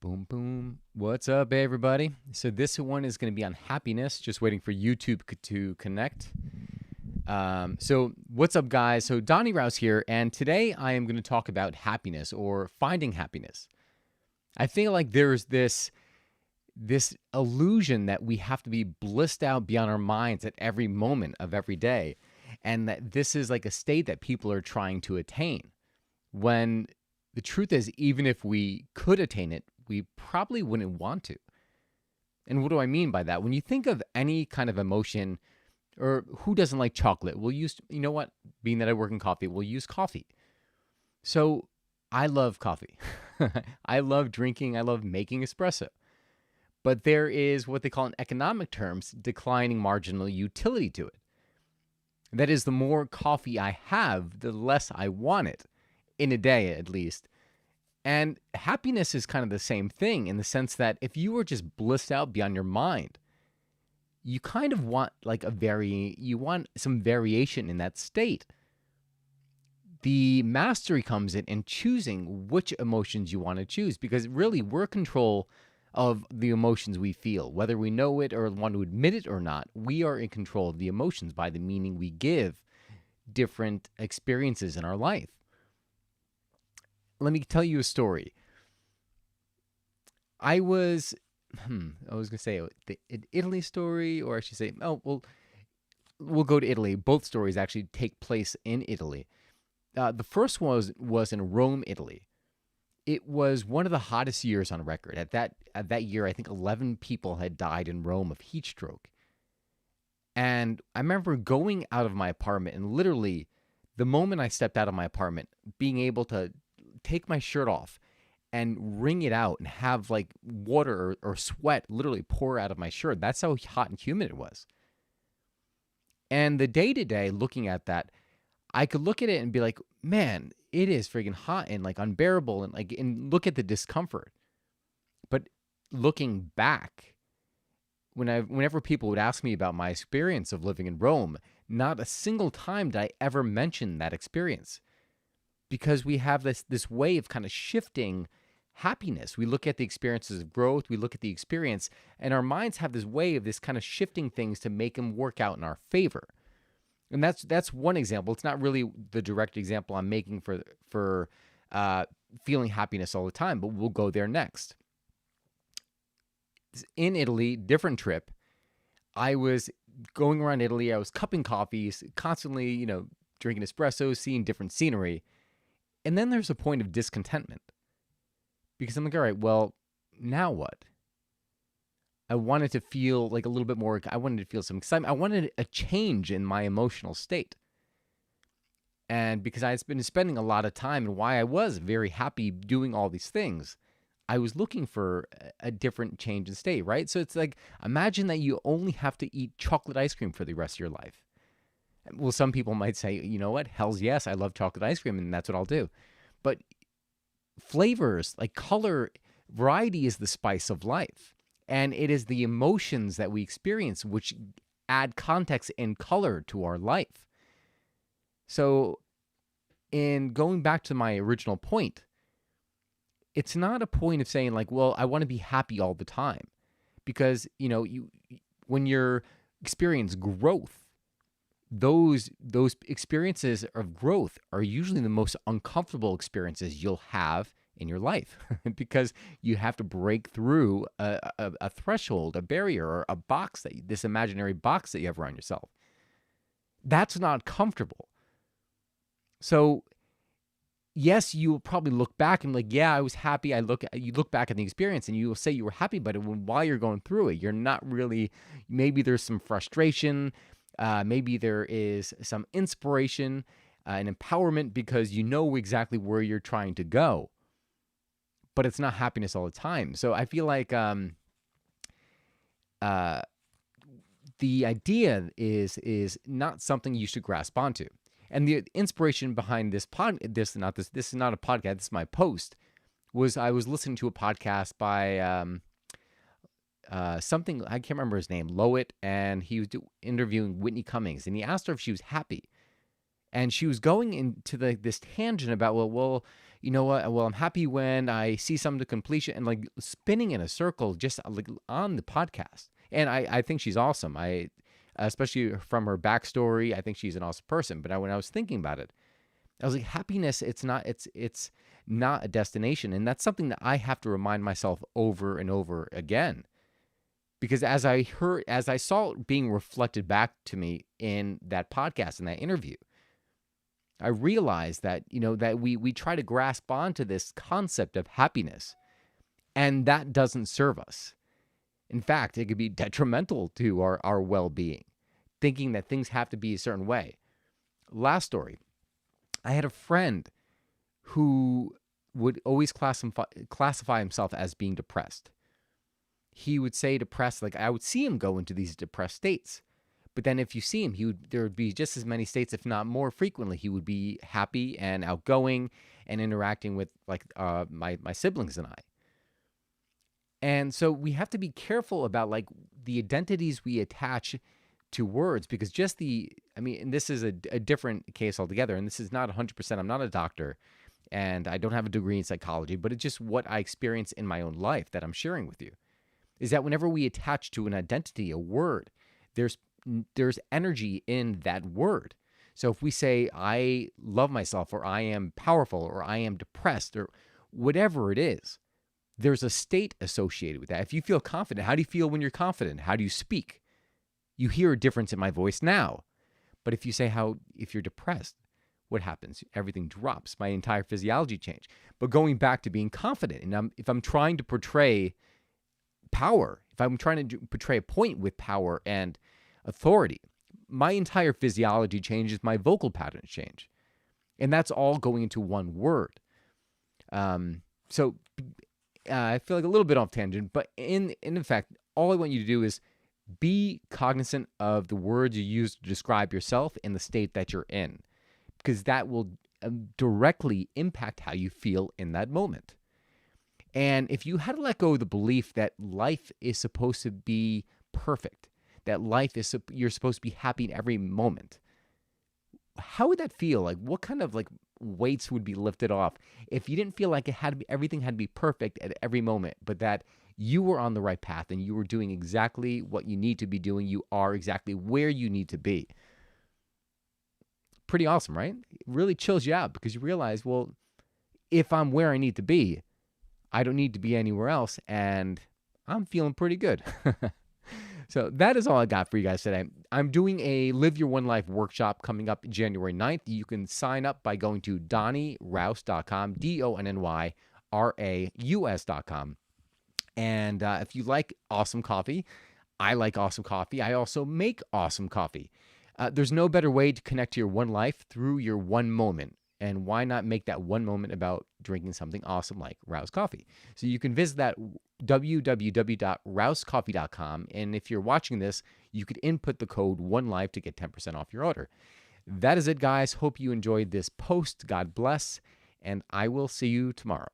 Boom, boom. What's up, everybody? So this one is going to be on happiness. Just waiting for YouTube to connect. So what's up, guys? So Donnie Rouse here, and today I am going to talk about happiness or finding happiness. I feel like there's this illusion that we have to be blissed out beyond our minds at every moment of every day, and that this is like a state that people are trying to attain. When the truth is, even if we could attain it, we probably wouldn't want to. And what do I mean by that? When you think of any kind of emotion, or who doesn't like chocolate? We'll use, you know what? Being that I work in coffee, we'll use coffee. So I love coffee. I love drinking. I love making espresso. But there is what they call in economic terms declining marginal utility to it. That is, the more coffee I have, the less I want it, in a day at least. And happiness is kind of the same thing in the sense that if you were just blissed out beyond your mind, you kind of want you want some variation in that state. The mastery comes in choosing which emotions you want to choose, because really we're in control of the emotions we feel. Whether we know it or want to admit it or not, we are in control of the emotions by the meaning we give different experiences in our life. Let me tell you a story. I was going to say the Italy story, or I should say, we'll go to Italy. Both stories actually take place in Italy. The first one was in Rome, Italy. It was one of the hottest years on record. At that year, I think 11 people had died in Rome of heat stroke. And I remember going out of my apartment, and literally the moment I stepped out of my apartment, being able to take my shirt off and wring it out and have like water or sweat literally pour out of my shirt. That's how hot and humid it was. And the day to day looking at that, I could look at it and be like, man, it is freaking hot and like unbearable, and look at the discomfort. But looking back, whenever people would ask me about my experience of living in Rome, not a single time did I ever mention that experience. Because we have this way of kind of shifting happiness. We look at the experiences of growth, we look at the experience, and our minds have this way of this kind of shifting things to make them work out in our favor. And that's one example. It's not really the direct example I'm making for feeling happiness all the time, but we'll go there next. In Italy, different trip. I was going around Italy. I was cupping coffees, constantly, drinking espresso, seeing different scenery. And then there's a point of discontentment, because I'm like, all right, well, now what? I wanted to feel like a little bit more. I wanted to feel some excitement. I wanted a change in my emotional state. And because I had been spending a lot of time, and why I was very happy doing all these things, I was looking for a different change in state, right? So it's like, imagine that you only have to eat chocolate ice cream for the rest of your life. Well, some people might say, you know what? Hell's yes, I love chocolate ice cream, and that's what I'll do. But flavors, like color, variety is the spice of life. And it is the emotions that we experience which add context and color to our life. So, in going back to my original point, it's not a point of saying like, well, I want to be happy all the time. Because, when you're experiencing growth, those experiences of growth are usually the most uncomfortable experiences you'll have in your life, because you have to break through a threshold, a barrier, or a box, this imaginary box that you have around yourself. That's not comfortable. So yes, you will probably look back and like, yeah, I was happy. You look back at the experience and you will say you were happy, but while you're going through it, you're not really. Maybe there's some frustration. Maybe there is some inspiration and empowerment, because you know exactly where you're trying to go. But it's not happiness all the time. So I feel like the idea is not something you should grasp onto. And the inspiration behind this is not a podcast, this is my post, was I was listening to a podcast by something, I can't remember his name, Lowett, and he was interviewing Whitney Cummings, and he asked her if she was happy. And she was going into this tangent about, well, you know what? Well, I'm happy when I see some to completion, and like spinning in a circle just like on the podcast. And I think she's awesome. Especially from her backstory, I think she's an awesome person. But when I was thinking about it, I was like, happiness, it's not a destination. And that's something that I have to remind myself over and over again. Because as I saw it being reflected back to me in that podcast, in that interview, I realized that, that we try to grasp onto this concept of happiness, and that doesn't serve us. In fact, it could be detrimental to our well-being, thinking that things have to be a certain way. Last story. I had a friend who would always classify himself as being depressed. He would say depressed, like I would see him go into these depressed states. But then if you see him, there would be just as many states, if not more frequently. He would be happy and outgoing and interacting with like my siblings and I. And so we have to be careful about like the identities we attach to words, because and this is a different case altogether. And this is not 100%. I'm not a doctor and I don't have a degree in psychology, but it's just what I experience in my own life that I'm sharing with you, is that whenever we attach to an identity, a word, there's energy in that word. So if we say, I love myself, or I am powerful, or I am depressed, or whatever it is, there's a state associated with that. If you feel confident, how do you feel when you're confident? How do you speak? You hear a difference in my voice now. But if you say if you're depressed, what happens? Everything drops. My entire physiology changed. But going back to being confident, and if I'm trying to portray power, if I'm trying to portray a point with power and authority, my entire physiology changes, my vocal patterns change. And that's all going into one word. So I feel like a little bit off tangent, but in effect, all I want you to do is be cognizant of the words you use to describe yourself in the state that you're in, because that will directly impact how you feel in that moment. And if you had to let go of the belief that life is supposed to be perfect, that you're supposed to be happy in every moment, how would that feel? Like, what kind of like weights would be lifted off if you didn't feel like everything had to be perfect at every moment, but that you were on the right path and you were doing exactly what you need to be doing. You are exactly where you need to be. Pretty awesome, right? It really chills you out, because you realize, well, if I'm where I need to be, I don't need to be anywhere else, and I'm feeling pretty good. So that is all I got for you guys today. I'm doing a Live Your One Life workshop coming up January 9th. You can sign up by going to DonnyRaus.com, DonnyRaus.com. And if you like awesome coffee, I like awesome coffee. I also make awesome coffee. There's no better way to connect to your one life through your one moment. And why not make that one moment about drinking something awesome like Rouse Coffee? So you can visit that www.rousecoffee.com. And if you're watching this, you could input the code ONELIFE to get 10% off your order. That is it, guys. Hope you enjoyed this post. God bless. And I will see you tomorrow.